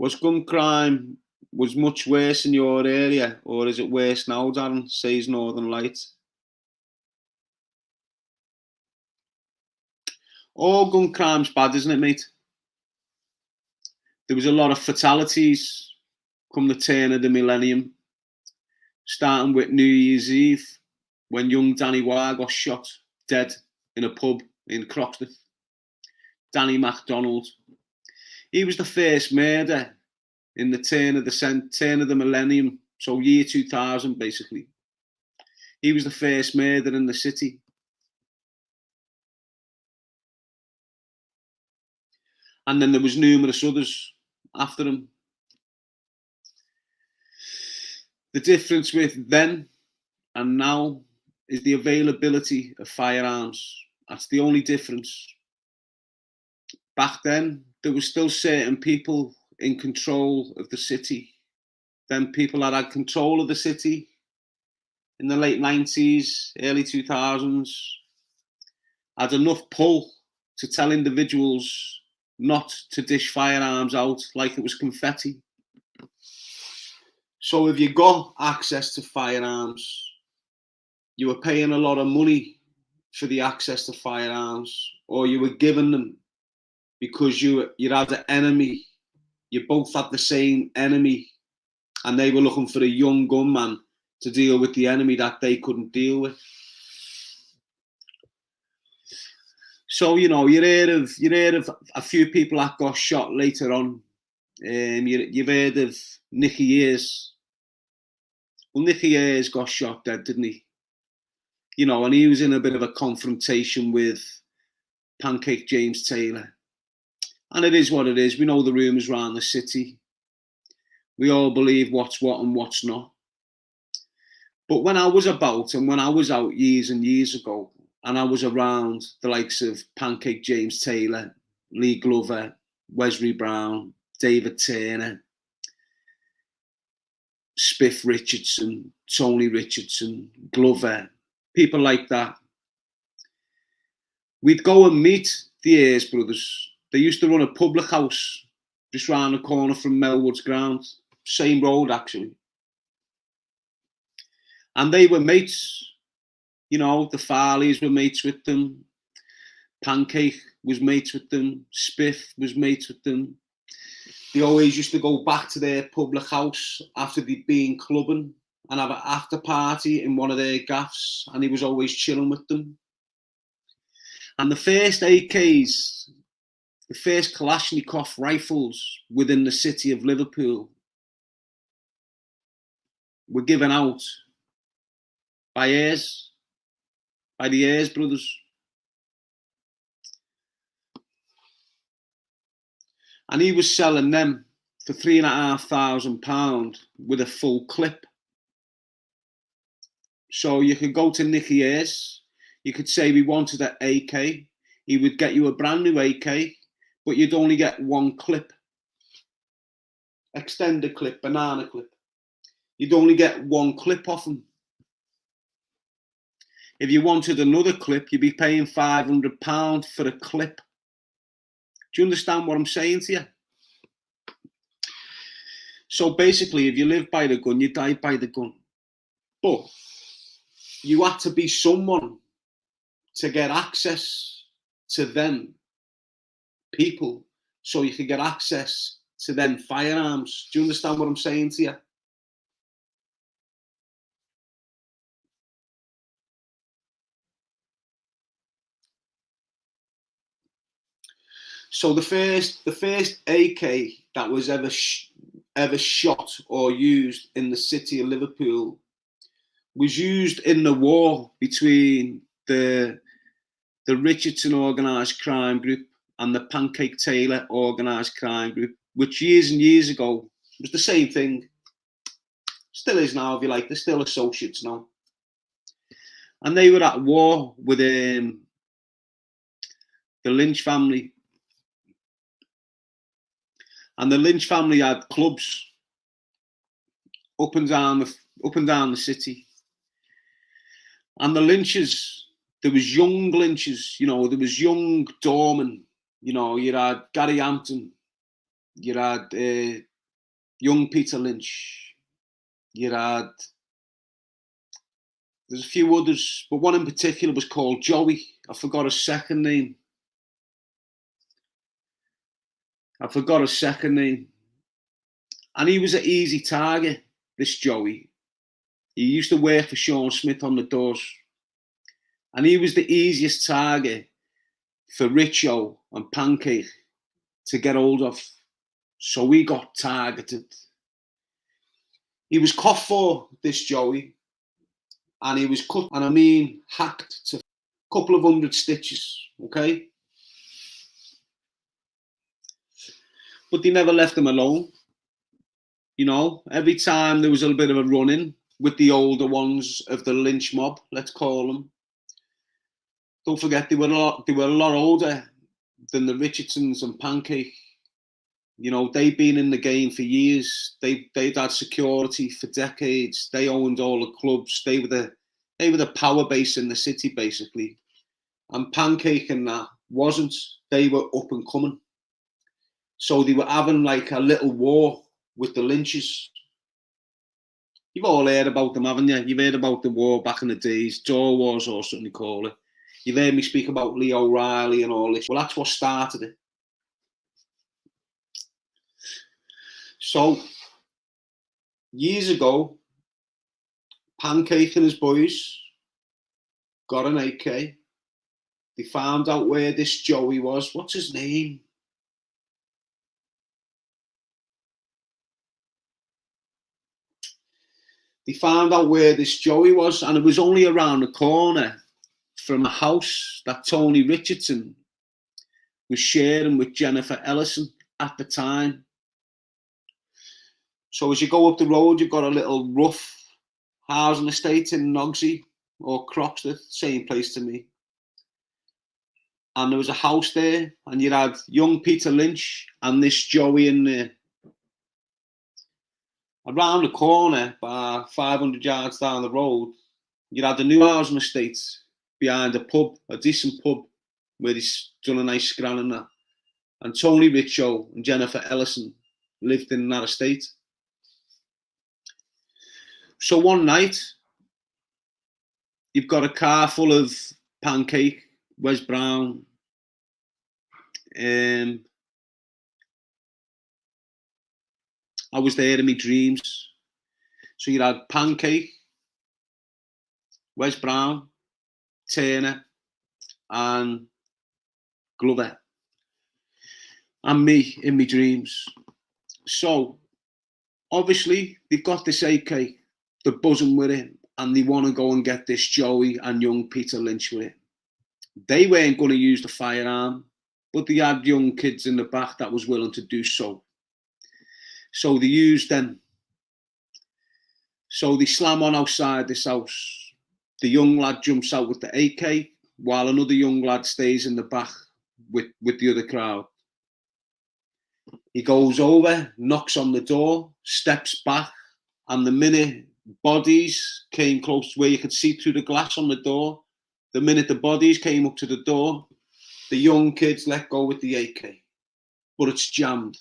Was gun crime was much worse in your area, or is it worse now, Darren? Says Northern Light. All gun crime's bad, isn't it, mate? There was a lot of fatalities come the turn of the millennium, starting with New Year's Eve, when young Danny Wire got shot dead in a pub in Croxteth. Danny MacDonald. He was the first murder in the turn of the millennium, so year 2000 basically. He was the first murder in the city. And then there was numerous others after him. The difference with then and now is the availability of firearms. That's the only difference. Back then, there were still certain people in control of the city. Then people that had control of the city in the late 90s, early 2000s, had enough pull to tell individuals not to dish firearms out like it was confetti. So if you got access to firearms, you were paying a lot of money for the access to firearms, or you were given them because you had an enemy. You both had the same enemy, and they were looking for a young gunman to deal with the enemy that they couldn't deal with. So, you know, you heard of a few people that got shot later on. You've heard of Nicky Ayers. Well, Nicky Ayers got shot dead, didn't he? You know, and he was in a bit of a confrontation with Pancake James Taylor. And it is what it is. We know the rumours around the city. We all believe what's what and what's not. But when I was out years and years ago, and I was around the likes of Pancake James Taylor, Lee Glover, Wesley Brown, David Turner, Spiff Richardson, Tony Richardson, Glover, people like that. We'd go and meet the Ayers brothers. They used to run a public house just round the corner from Melwood's ground, same road actually. And they were mates. You know, the Farleys were mates with them. Pancake was mates with them. Spiff was mates with them. They always used to go back to their public house after they'd been clubbing and have an after party in one of their gaffs, and he was always chilling with them. And the first AKs, the first Kalashnikov rifles within the city of Liverpool were given out by Ayers, by the Ayers brothers. And he was selling them for £3,500 with a full clip. So you could go to Nicky Ayers, you could say we wanted an AK, he would get you a brand new AK, but you'd only get one clip. Extended clip, banana clip. You'd only get one clip off him. If you wanted another clip, you'd be paying £500 for a clip. Do you understand what I'm saying to you? So basically, if you live by the gun, you die by the gun. But you had to be someone to get access to them people, so you could get access to them firearms. Do you understand what I'm saying to you? So the first AK that was ever shot or used in the city of Liverpool was used in the war between the Richardson organised crime group and the Pancake Taylor organised crime group, which years and years ago was the same thing. Still is now, if you like. They're still associates now. And they were at war with the Lynch family. And the Lynch family had clubs up and down the city. And the Lynchs, there was young Lynchs, you know, there was young doormen, you know, you had Gary Hampton, you had young Peter Lynch. You had, there's a few others, but one in particular was called Joey. I forgot his second name. And he was an easy target, this Joey. He used to work for Sean Smith on the doors. And he was the easiest target for Richo and Pancake to get hold of. So we got targeted. He was coughed for, this Joey. And he was cut, and I mean hacked to a couple of 100 stitches, okay? But they never left him alone. You know, every time there was a bit of a run-in with the older ones of the Lynch mob, let's call them. Don't forget, they were a lot older than the Richardsons and Pancake. You know, they'd been in the game for years. They'd had security for decades. They owned all the clubs. They were the power base in the city, basically. And Pancake and that wasn't. They were up and coming. So they were having like a little war with the Lynchs. You've all heard about them, haven't you? You've heard about the war back in the days, Door Wars or something you call it. You've heard me speak about Lee O'Reilly and all this. Well, that's what started it. So, years ago, Pancake and his boys got an AK. They found out where this Joey was. What's his name? They found out where this Joey was, and it was only around the corner from a house that Tony Richardson was sharing with Jennifer Ellison at the time. So as you go up the road, you've got a little rough housing estate in Nogsey or Croxteth, same place to me. And there was a house there, and you had young Peter Lynch and this Joey in there. Around the corner, about 500 yards down the road, you had the new housing estate behind a pub, a decent pub, where he's done a nice scran and that. And Tony Richo and Jennifer Ellison lived in that estate. So one night, you've got a car full of Pancake, Wes Brown, I was there in my dreams. So you had Pancake, Wes Brown, Turner, and Glover, and me in my dreams. So obviously they've got this AK, they're buzzing with it, and they want to go and get this Joey and young Peter Lynch with it. They weren't going to use the firearm, but they had young kids in the back that was willing to do so. So they used them. So they slam on outside this house. The young lad jumps out with the AK, while another young lad stays in the back with the other crowd. He goes over, knocks on the door, steps back, and the minute bodies came close where you could see through the glass on the door, the minute the bodies came up to the door, the young kids let go with the AK, but it's jammed.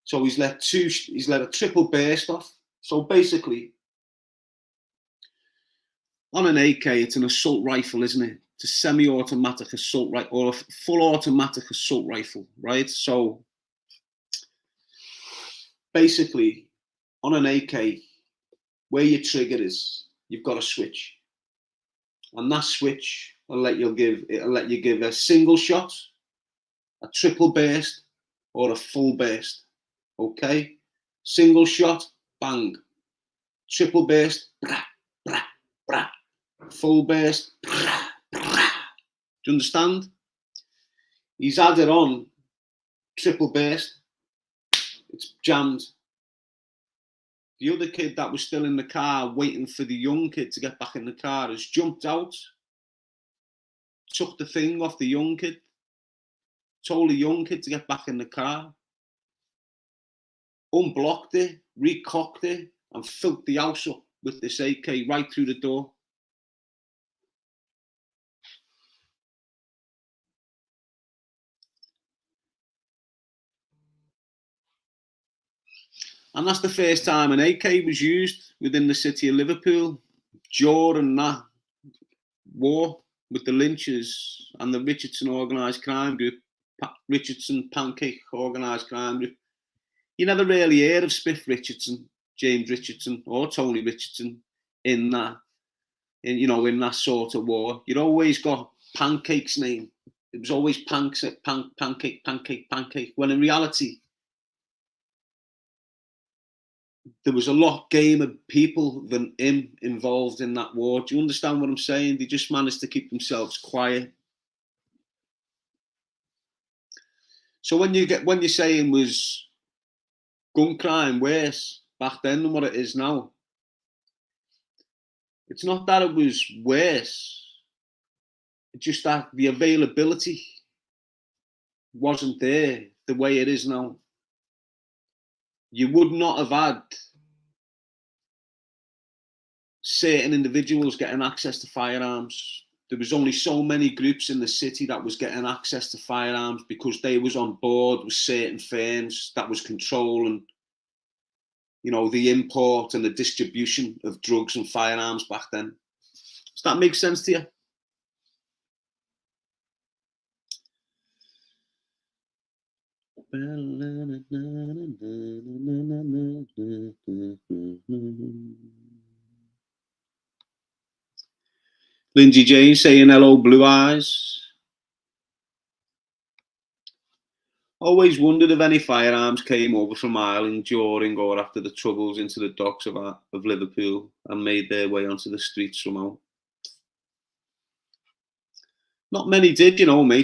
So he's let a triple burst off. So basically, on an AK, it's an assault rifle, isn't it? It's a semi-automatic assault rifle or a full automatic assault rifle, right? So basically, on an AK, where your trigger is, you've got a switch, and that switch will let you give a single shot, a triple burst, or a full burst. Okay, single shot, bang. Triple burst, brah, brah, brah. Full burst, brah, brah. Do you understand? He's added on triple burst. It's jammed. The other kid that was still in the car waiting for the young kid to get back in the car has jumped out, took the thing off the young kid, told the young kid to get back in the car, unblocked it, recocked it, and filled the house up with this AK right through the door. And that's the first time an AK was used within the city of Liverpool during that war with the Lynchs and the Richardson organised crime group, Richardson Pancake organised crime group. You never really heard of Spiff Richardson, James Richardson, or Tony Richardson in that, in that sort of war. You'd always got Pancake's name. It was always Pancake, Pancake. When in reality, there was a lot gamer people than him involved in that war. Do you understand what I'm saying? They just managed to keep themselves quiet. So when you're saying was gun crime worse back then than what it is now, it's not that it was worse. It's just that the availability wasn't there the way it is now. You would not have had certain individuals getting access to firearms. There was only so many groups in the city that was getting access to firearms because they was on board with certain firms that was controlling, the import and the distribution of drugs and firearms back then. Does that make sense to you? Lindsay Jane saying hello, Blue Eyes. Always wondered if any firearms came over from Ireland during or after the troubles into the docks of Liverpool and made their way onto the streets somehow. Not many did, mate.